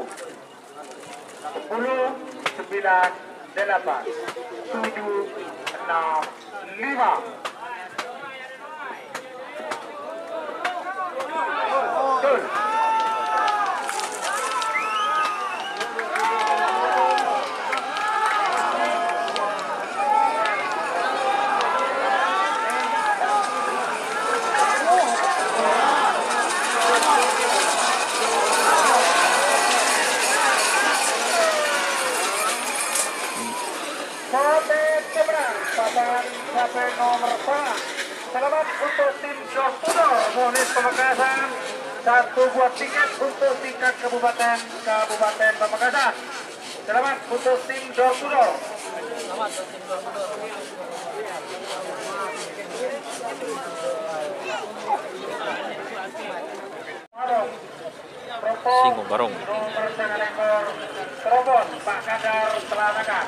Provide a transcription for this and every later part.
1. 10, 9, 8, 7, 6, 5. Betul. Sampai nomor 4. Selamat untuk tim Jogja Monis Pamekasan. 1 buah tiket untuk tingkat Kabupaten Pamekasan. Selamat untuk tim Jogja. Singo Barong. Terobos Pak Kadar Selanakan.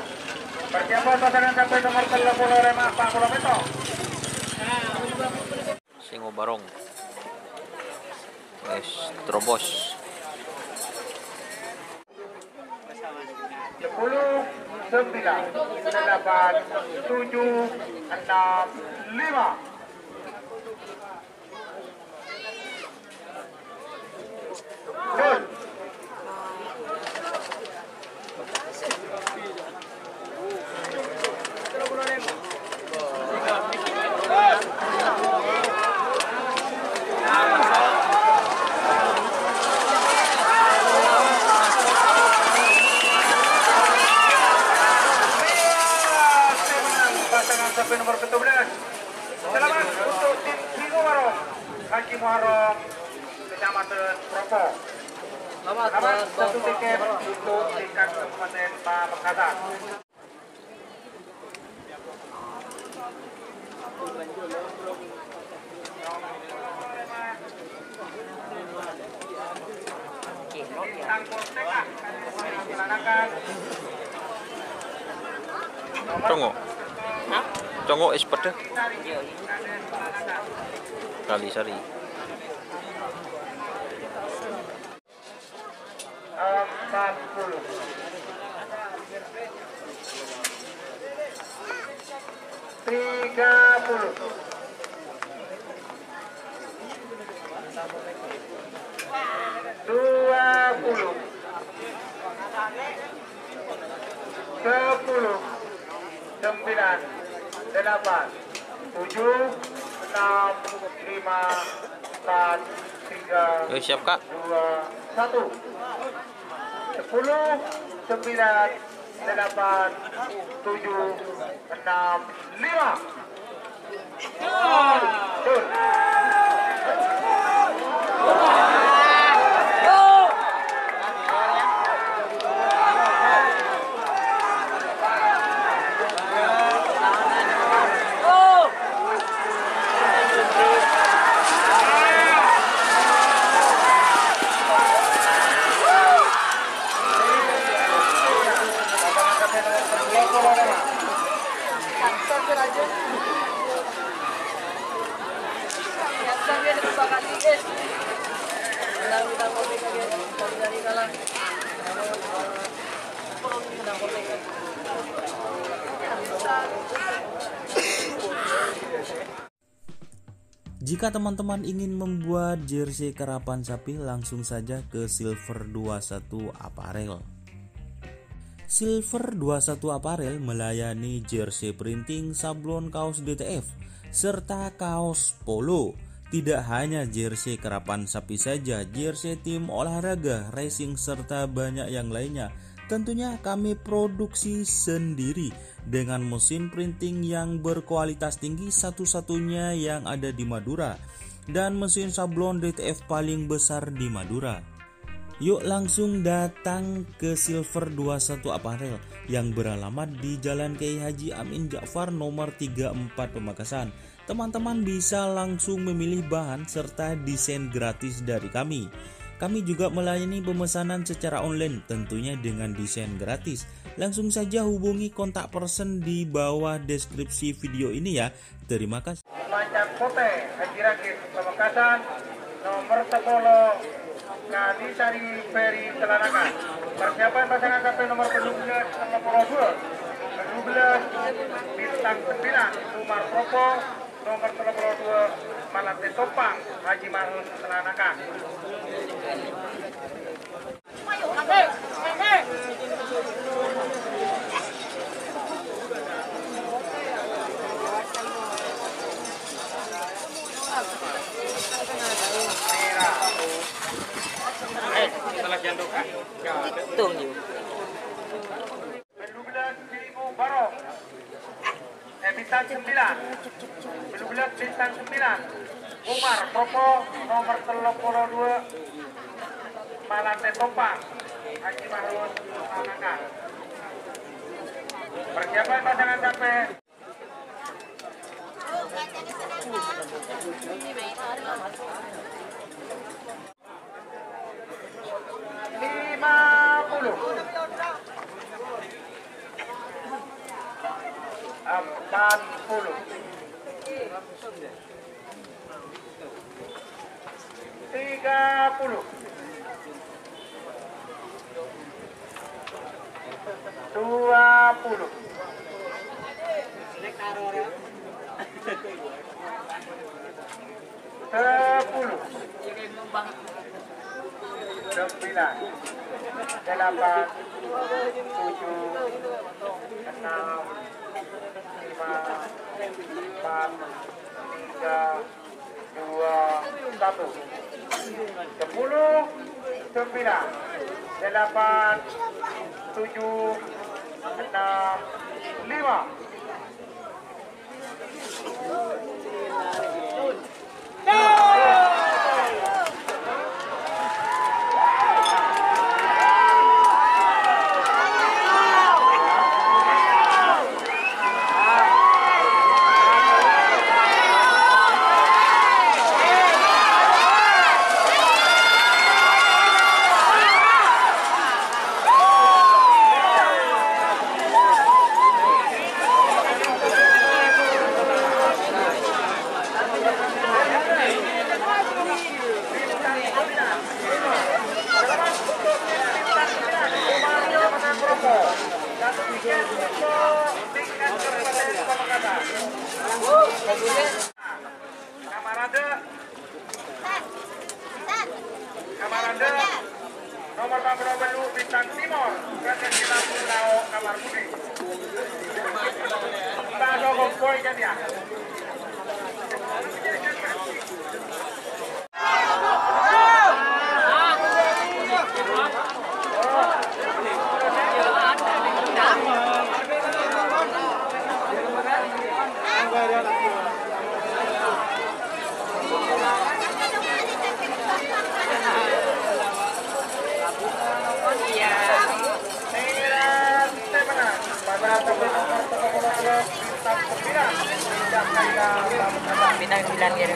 Persiapan pasangan sampai nomor 35 40 meter. Singo Barong. Terobos. 10, 9, 8, 7, 6, 5. Gol. Sampai nomor 17. Selamat untuk tim Singo Barong, Haji Muharram, Kecamatan Propo. Selamat 1 tiket untuk tingkat Kabupaten Pamekasan. Congo. Congo expert dah. Kalisari. 40. 30. 20. 10, 9, 8, 7, 6, 5, 4, 3, Siap Kak. 2, 1. 10, 9, 8, 7, 6, 5. Betul. Jika teman-teman ingin membuat jersey karapan sapi, langsung saja ke Silver 21 Apparel. Silver 21 Apparel melayani jersey printing, sablon kaos DTF, serta kaos polo. Tidak hanya jersey karapan sapi saja, jersey tim olahraga, racing, serta banyak yang lainnya. Tentunya kami produksi sendiri dengan mesin printing yang berkualitas tinggi, satu-satunya yang ada di Madura, dan mesin sablon DTF paling besar di Madura. Yuk langsung datang ke Silver 21 Apparel yang beralamat di Jalan Kiai Haji Amin Ja'far nomor 34 Pamekasan. Teman-teman bisa langsung memilih bahan serta desain gratis dari kami. Kami juga melayani pemesanan secara online, tentunya dengan desain gratis. Langsung saja hubungi kontak person di bawah deskripsi video ini ya. Terima kasih. Macan Putih, Haji Rakit, Pamekasan, nomor 10, Kadisari Ferry Celanakan. Persiapan pasangan kapten nomor 12, Bintang 9, Umar Propo, nomor 32, Malate Topang, Haji Marun Celanakan. Hitung yuk. 12.000 Barong. Bintang 9. 12 Bintang 9. Umar Propo nomor 32 Malate Topang, Haji Marun Celanakan. Persiapan pasangan sampai Kamaranda nomor 40 Bintang Timur Presiden di Lampung Lao Kamar Budi. Kita dogong poin kan ya. Bintang 9 ya.